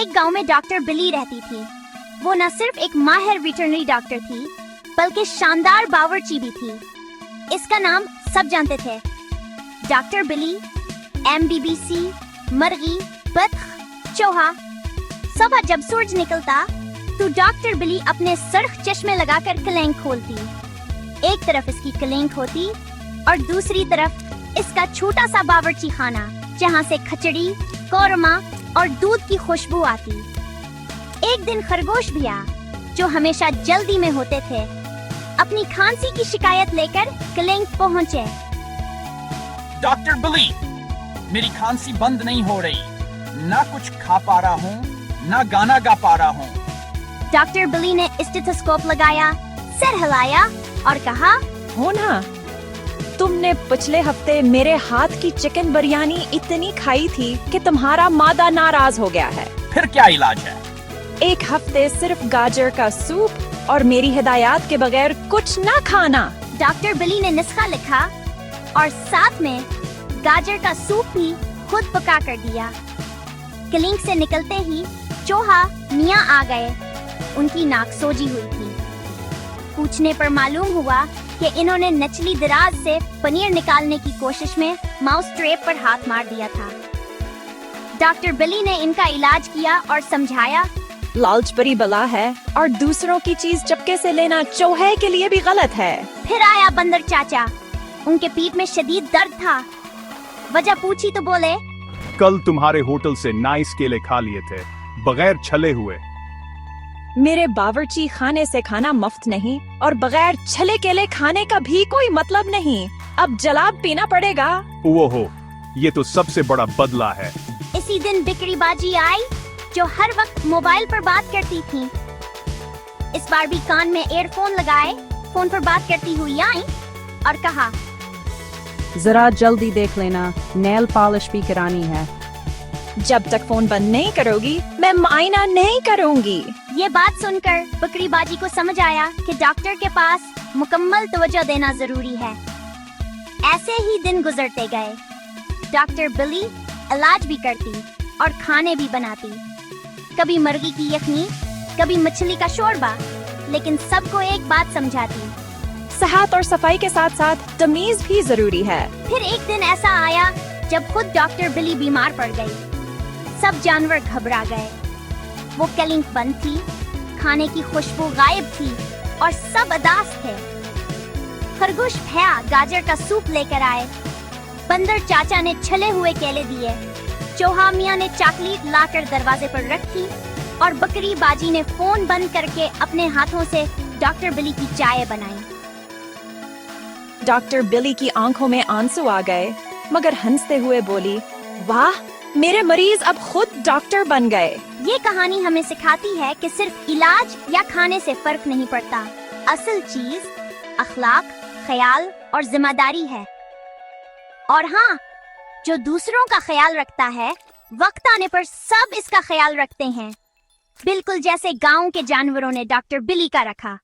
एक गांव में डॉक्टर बिली रहती थी। वो न सिर्फ एक माहिर वेटरनरी डॉक्टर थी, बल्कि शानदार बावर्ची भी थी। इसका नाम सब जानते थे, डॉक्टर बिली। MBBC, मर्गी, बतख, चूहा। सुबह जब सूरज निकलता तो डॉक्टर बिली अपने सर्ख चश्मे लगाकर कलेंक खोलती। एक तरफ इसकी कलेंक होती और दूसरी तरफ इसका छोटा सा बावर्ची खाना, जहाँ से खिचड़ी, कौरमा और दूध की खुशबू आती। एक दिन खरगोश भैया, जो हमेशा जल्दी में होते थे, अपनी खांसी की शिकायत लेकर कलेंक पहुँचे। डॉक्टर बिली, मेरी खांसी बंद नहीं हो रही, ना कुछ खा पा रहा हूँ, ना गाना गा पा रहा हूँ। डॉक्टर बिली ने स्टेथोस्कोप लगाया, सिर हिलाया और कहा, हो ना, तुमने पिछले हफ्ते मेरे हाथ की चिकन बिरयानी इतनी खाई थी कि तुम्हारा मादा नाराज हो गया है। फिर क्या इलाज है? एक हफ्ते सिर्फ गाजर का सूप और मेरी हिदायत के बगैर कुछ ना खाना। डॉक्टर बिली ने नुस्खा लिखा और साथ में गाजर का सूप भी खुद पका कर दिया। क्लिनिक से निकलते ही चूहा मियाँ आ गए। उनकी नाक सोजी हुई थी। पूछने पर मालूम हुआ कि इन्होंने नचली दराज से पनीर निकालने की कोशिश में माउस ट्रैप पर हाथ मार दिया था। डॉक्टर बिली ने इनका इलाज किया और समझाया, लालच बड़ी बला है और दूसरों की चीज चपके से लेना चूहे के लिए भी गलत है। फिर आया बंदर चाचा। उनके पीठ में शदीद दर्द था। वजह पूछी तो बोले, कल तुम्हारे होटल से नाइस केले खा लिए थे, बगैर छले हुए। मेरे बावर्ची खाने से खाना मुफ्त नहीं और बगैर छले केले खाने का भी कोई मतलब नहीं। अब जलाब पीना पड़ेगा। वो हो, ये तो सबसे बड़ा बदला है। इसी दिन बिक्री बाजी आई, जो हर वक्त मोबाइल पर बात करती थी। इस बार भी कान में एयरफोन लगाए फोन पर बात करती हुई आई और कहा, जरा जल्दी देख लेना, नेल पॉलिश भी करानी है। जब तक फोन बंद नहीं करोगी मैं मायना नहीं करूंगी। ये बात सुनकर बकरी बाजी को समझ आया कि डॉक्टर के पास मुकम्मल तवज्जो देना जरूरी है। ऐसे ही दिन गुजरते गए। डॉक्टर बिली इलाज भी करती और खाने भी बनाती। कभी मुर्गी की यखनी, कभी मछली का शोरबा, लेकिन सबको एक बात समझाती, सेहत और सफाई के साथ साथ तमीज भी जरूरी है। फिर एक दिन ऐसा आया जब खुद डॉक्टर बिली बीमार पड़ गई। सब जानवर घबरा गए। वो कलिंक बंद थी, खाने की खुशबू गायब थी और सब उदास थे। खरगोश भैया गाजर का सूप लेकर आए। बंदर चाचा ने छले हुए केले दिए। चूहा मियाँ ने चॉकलेट लाकर दरवाजे पर रखी और बकरी बाजी ने फोन बंद करके अपने हाथों से डॉक्टर बिली की चाय बनाई। डॉक्टर बिली की आंखों में आंसू आ गए, मगर हंसते हुए बोली, वाह, मेरे मरीज अब खुद डॉक्टर बन गए। ये कहानी हमें सिखाती है कि सिर्फ इलाज या खाने से फर्क नहीं पड़ता। असल चीज अखलाक, ख्याल और जिम्मेदारी है। और हाँ, जो दूसरों का ख्याल रखता है, वक्त आने पर सब इसका ख्याल रखते हैं, बिल्कुल जैसे गांव के जानवरों ने डॉक्टर बिली का रखा।